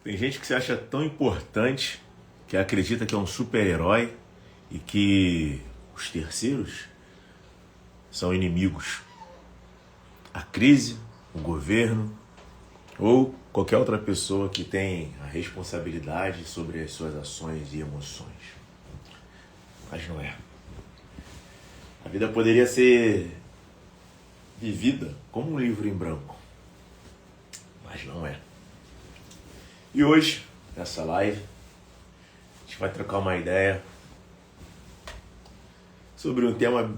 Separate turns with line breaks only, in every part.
Tem gente que se acha tão importante que acredita que é um super-herói e que os terceiros são inimigos. A crise, o governo ou qualquer outra pessoa que tem a responsabilidade sobre as suas ações e emoções. Mas não é. A vida poderia ser vivida como um livro em branco, mas não é. E hoje, nessa live, a gente vai trocar uma ideia sobre um tema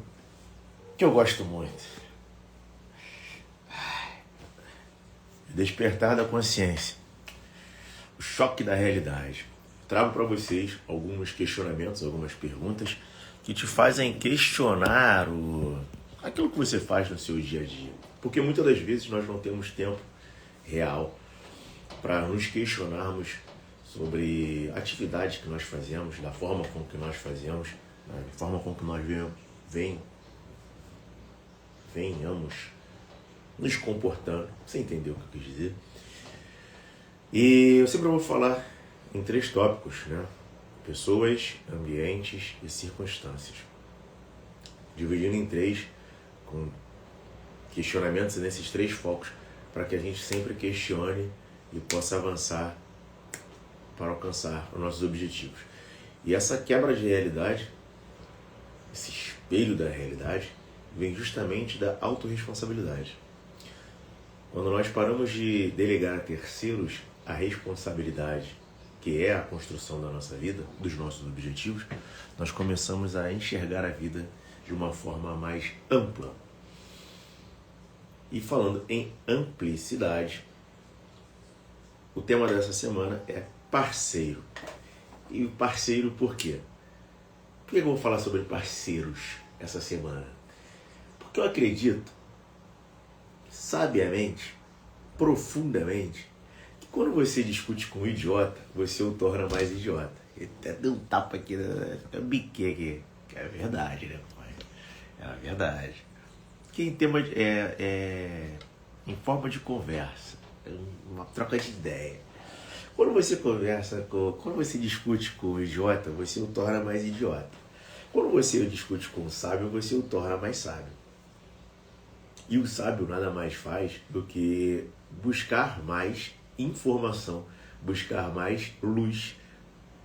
que eu gosto muito. O despertar da consciência. O choque da realidade. Eu trago para vocês alguns questionamentos, algumas perguntas que te fazem questionar aquilo que você faz no seu dia a dia. Porque muitas das vezes nós não temos tempo real para nos questionarmos sobre a atividade que nós fazemos, da forma com que nós fazemos, da forma com que nós venhamos nos comportando. Você entendeu o que eu quis dizer? E eu sempre vou falar em 3 tópicos, né? Pessoas, ambientes e circunstâncias. Dividindo em 3, com questionamentos nesses 3 focos, para que a gente sempre questione e possa avançar para alcançar os nossos objetivos. E essa quebra de realidade, esse espelho da realidade, vem justamente da autorresponsabilidade. Quando nós paramos de delegar a terceiros a responsabilidade, que é a construção da nossa vida, dos nossos objetivos, nós começamos a enxergar a vida de uma forma mais ampla. E falando em amplicidade, o tema dessa semana é parceiro. E o parceiro por quê? Por que eu vou falar sobre parceiros essa semana? Porque eu acredito, sabiamente, profundamente, que quando você discute com um idiota, você o torna mais idiota. Ele até deu um tapa aqui, eu biquei aqui, que é verdade, né, pai? É a verdade. Que em tema em forma de conversa, uma troca de ideia. Quando você quando você discute com o idiota, você o torna mais idiota. Quando você discute com o sábio, você o torna mais sábio. E o sábio nada mais faz do que buscar mais informação, buscar mais luz,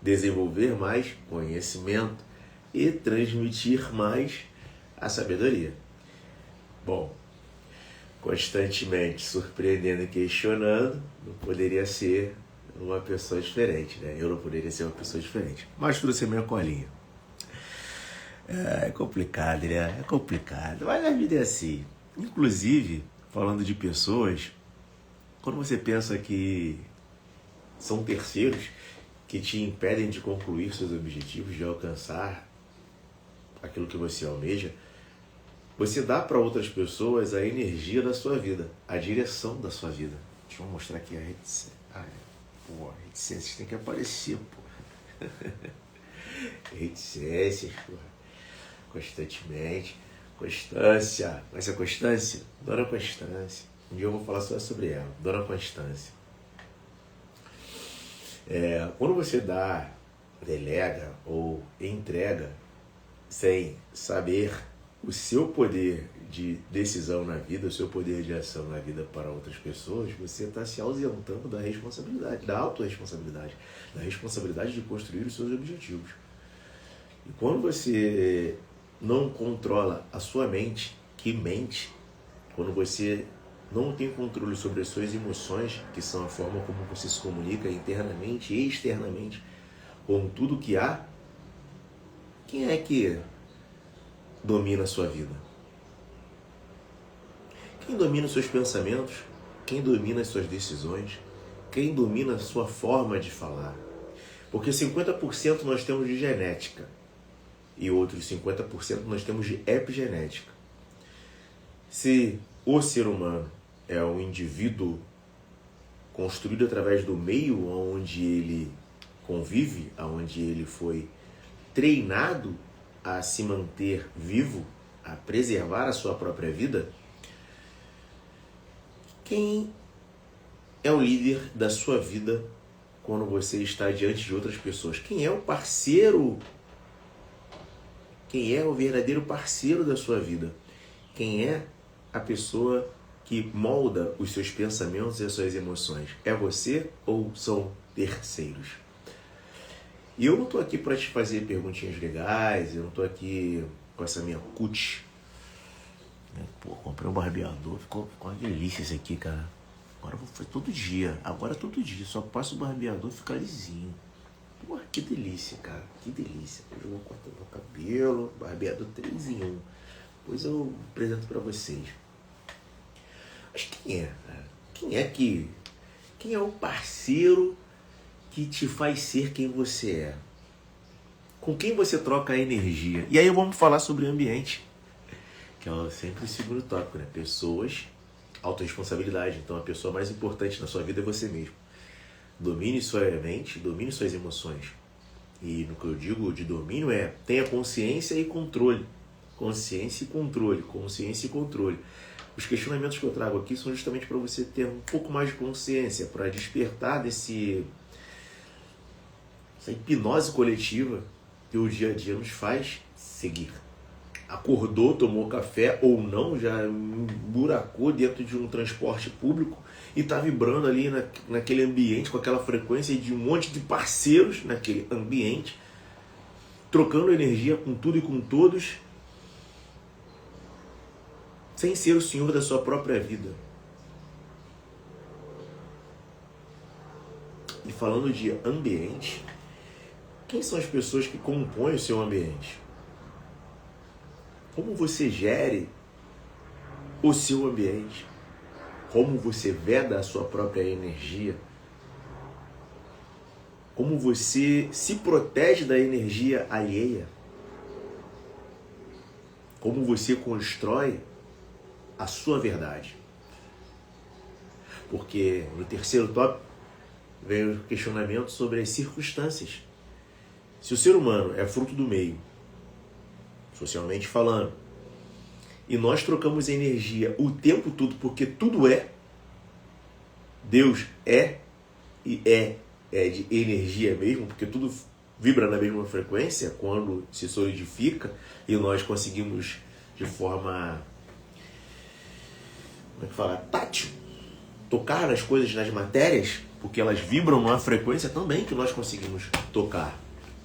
desenvolver mais conhecimento e transmitir mais a sabedoria. Bom, constantemente surpreendendo e questionando, não poderia ser uma pessoa diferente, né? Eu não poderia ser uma pessoa diferente. Mas trouxe a minha colinha. É complicado, né? É complicado. Mas a vida é assim. Inclusive, falando de pessoas, quando você pensa que são terceiros que te impedem de concluir seus objetivos, de alcançar aquilo que você almeja, você dá para outras pessoas a energia da sua vida, a direção da sua vida. Deixa eu mostrar aqui a reticência. Pô, reticências tem que aparecer, pô. Reticências, pô. Constantemente. Constância. Mas a constância? Dona Constância. Um dia eu vou falar só sobre ela. Dona Constância. Quando você delega ou entrega sem saber o seu poder de decisão na vida, o seu poder de ação na vida para outras pessoas, você está se ausentando da responsabilidade, da autorresponsabilidade, da responsabilidade de construir os seus objetivos. E quando você não controla a sua mente, que mente, quando você não tem controle sobre as suas emoções, que são a forma como você se comunica internamente e externamente com tudo que há, quem é que domina a sua vida? Quem domina os seus pensamentos? Quem domina as suas decisões? Quem domina a sua forma de falar? Porque 50% nós temos de genética e outros 50% nós temos de epigenética. Se o ser humano é um indivíduo construído através do meio onde ele convive, onde ele foi treinado a se manter vivo, a preservar a sua própria vida, quem é o líder da sua vida quando você está diante de outras pessoas? Quem é o parceiro? Quem é o verdadeiro parceiro da sua vida? Quem é a pessoa que molda os seus pensamentos e as suas emoções? É você ou são terceiros? E eu não estou aqui para te fazer perguntinhas legais, eu não estou aqui com essa minha cut. Pô, comprei um barbeador, ficou uma delícia esse aqui, cara. Agora foi todo dia, só passo o barbeador e fica lisinho. Porra, que delícia, cara, que delícia. Hoje eu vou cortar meu cabelo, barbeador 3 em 1. Depois eu apresento para vocês. Mas quem é, cara? Quem é o parceiro que te faz ser quem você é? Com quem você troca a energia? E aí vamos falar sobre ambiente, que é sempre o segundo tópico, né? Pessoas, autorresponsabilidade. Então a pessoa mais importante na sua vida é você mesmo. Domine sua mente, domine suas emoções. E no que eu digo de domínio tenha consciência e controle. Consciência e controle, consciência e controle. Os questionamentos que eu trago aqui são justamente para você ter um pouco mais de consciência, para despertar essa hipnose coletiva que o dia a dia nos faz seguir. Acordou, tomou café ou não, já buracou dentro de um transporte público e está vibrando ali naquele ambiente com aquela frequência de um monte de parceiros naquele ambiente, trocando energia com tudo e com todos, sem ser o senhor da sua própria vida. E falando de ambiente, quem são as pessoas que compõem o seu ambiente? Como você gere o seu ambiente? Como você veda a sua própria energia? Como você se protege da energia alheia? Como você constrói a sua verdade? Porque no terceiro tópico vem o questionamento sobre as circunstâncias. Se o ser humano é fruto do meio, socialmente falando, e nós trocamos energia o tempo todo, porque tudo é, Deus é, e é de energia mesmo, porque tudo vibra na mesma frequência quando se solidifica e nós conseguimos de forma, tátil, tocar nas coisas, nas matérias, porque elas vibram numa frequência também que nós conseguimos tocar.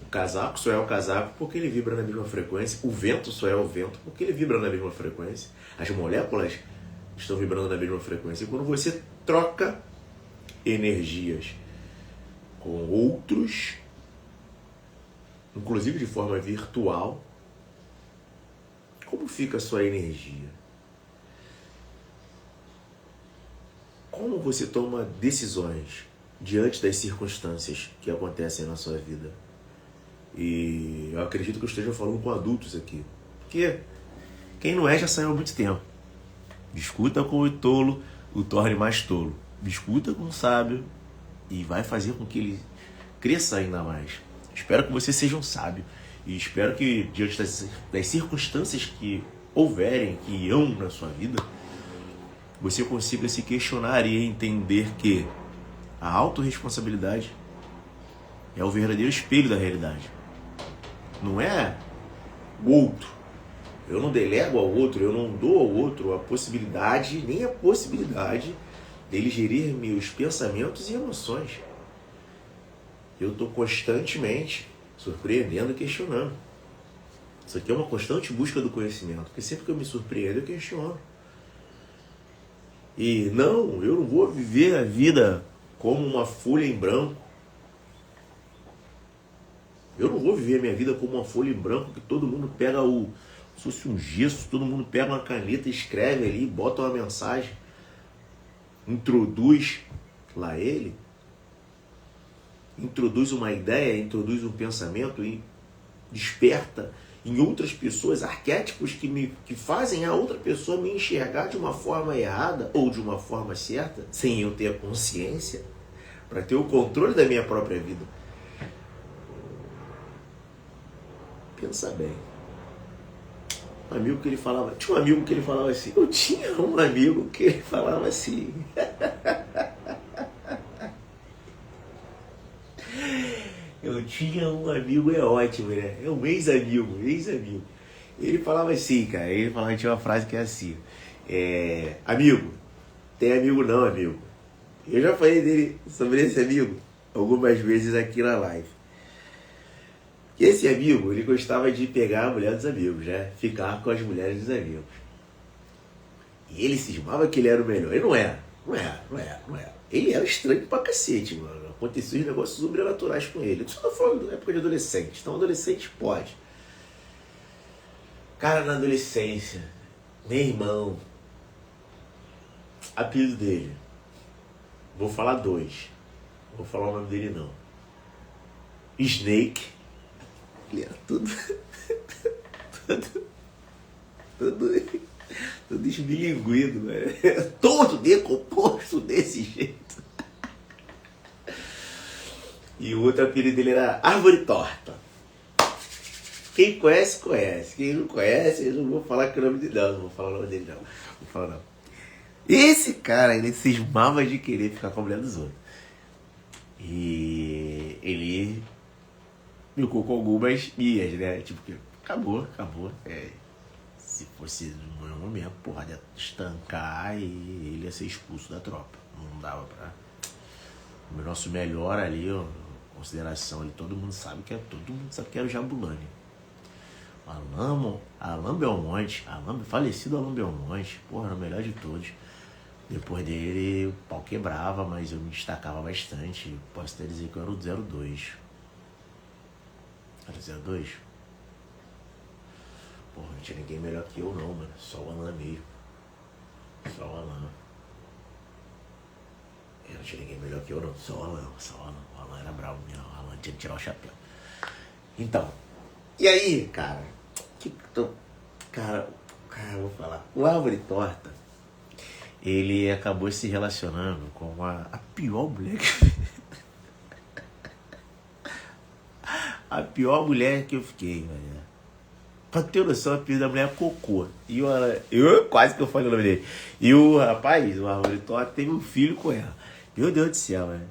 O casaco só é o casaco porque ele vibra na mesma frequência. O vento só é o vento porque ele vibra na mesma frequência. As moléculas estão vibrando na mesma frequência. E quando você troca energias com outros, inclusive de forma virtual, como fica a sua energia? Como você toma decisões diante das circunstâncias que acontecem na sua vida? E eu acredito que eu esteja falando com adultos aqui. Porque quem não é já saiu há muito tempo. Discuta com o tolo, o torne mais tolo. Discuta com o sábio e vai fazer com que ele cresça ainda mais. Espero que você seja um sábio. E espero que, diante das circunstâncias que houverem, que irão na sua vida, você consiga se questionar e entender que a autorresponsabilidade é o verdadeiro espelho da realidade. Não é o outro. Eu não delego ao outro, eu não dou ao outro a possibilidade, nem a possibilidade dele gerir meus pensamentos e emoções. Eu estou constantemente surpreendendo e questionando. Isso aqui é uma constante busca do conhecimento, porque sempre que eu me surpreendo, eu questiono. E não, eu não vou viver a vida como uma folha em branco. Eu não vou viver a minha vida como uma folha em branco que todo mundo pega se fosse um gesso, todo mundo pega uma caneta, escreve ali, bota uma mensagem, introduz lá ele, introduz uma ideia, introduz um pensamento e desperta em outras pessoas arquétipos que fazem a outra pessoa me enxergar de uma forma errada ou de uma forma certa, sem eu ter a consciência, para ter o controle da minha própria vida. Pensa bem. Um amigo que ele falava... Tinha um amigo que ele falava assim... Eu tinha um amigo que ele falava assim... Eu tinha um amigo, é ótimo, né? É um ex-amigo. Ele falava assim, cara, tinha uma frase que é assim, amigo, tem amigo não, amigo. Eu já falei dele sobre esse amigo algumas vezes aqui na live. E esse amigo, ele gostava de pegar a mulher dos amigos, né? Ficar com as mulheres dos amigos. E ele cismava que ele era o melhor. Ele não era. Ele era estranho pra cacete, mano. Aconteciam os negócios sobrenaturais com ele. Eu só tô falando da época de adolescente. Então, adolescente pode. Cara, na adolescência, meu irmão, apelido dele, vou falar dois. Não vou falar o nome dele, não. Snake. Ele era tudo esmilinguido, velho. Todo decomposto desse jeito. E o outro apelido dele era Árvore Torta. Quem conhece, conhece. Quem não conhece, eu não vou falar que o nome dele não. Não vou falar o nome dele, não. Vou falar, não. Esse cara, ele cismava de querer ficar com a mulher dos outros. E ele ficou com algumas minhas, né? Tipo, que acabou. Se fosse no meu momento, porra, ia estancar e ele ia ser expulso da tropa. Não dava pra... O nosso melhor ali, ó, consideração ali, todo mundo sabe que era o Jabulani. Alain Belmonte, falecido Alain Belmonte, porra, era o melhor de todos. Depois dele, o pau quebrava, mas eu me destacava bastante. Posso até dizer que eu era o 02. Era o 02? Porra, não tinha ninguém melhor que eu não, mano. Só o Alain mesmo. Só o Alain. Eu não tinha ninguém melhor que eu não. Só o Alain. O Alain era bravo mesmo. O Alain tinha que tirar o chapéu. Então. E aí, cara? Cara, eu vou falar. O Árvore Torta, ele acabou se relacionando com a pior mulher que... A pior mulher que eu fiquei, velho. Pra ter noção, a apelido da mulher é Cocô. E eu quase que eu falei o nome dele. E o rapaz, o Árvore Torta, teve um filho com ela. Meu Deus do céu, velho.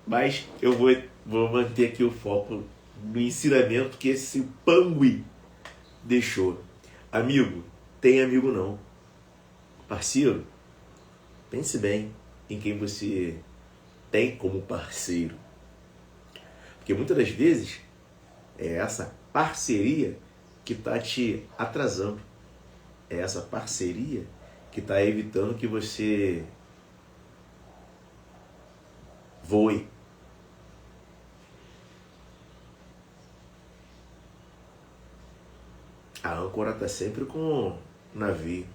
Mas eu vou manter aqui o foco no ensinamento que esse Pangui deixou. Amigo, tem amigo não. Parceiro, pense bem em quem você tem como parceiro. Porque muitas das vezes é essa parceria que está te atrasando. É essa parceria que está evitando que você voe. A âncora está sempre com o navio.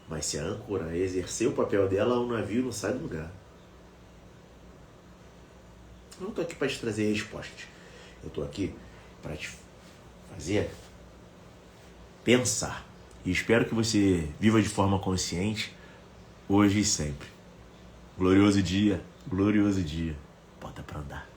Mas se a âncora exercer o papel dela, o navio não sai do lugar. Eu não estou aqui para te trazer respostas. Eu estou aqui para te fazer pensar. E espero que você viva de forma consciente, hoje e sempre. Glorioso dia. Bota para andar.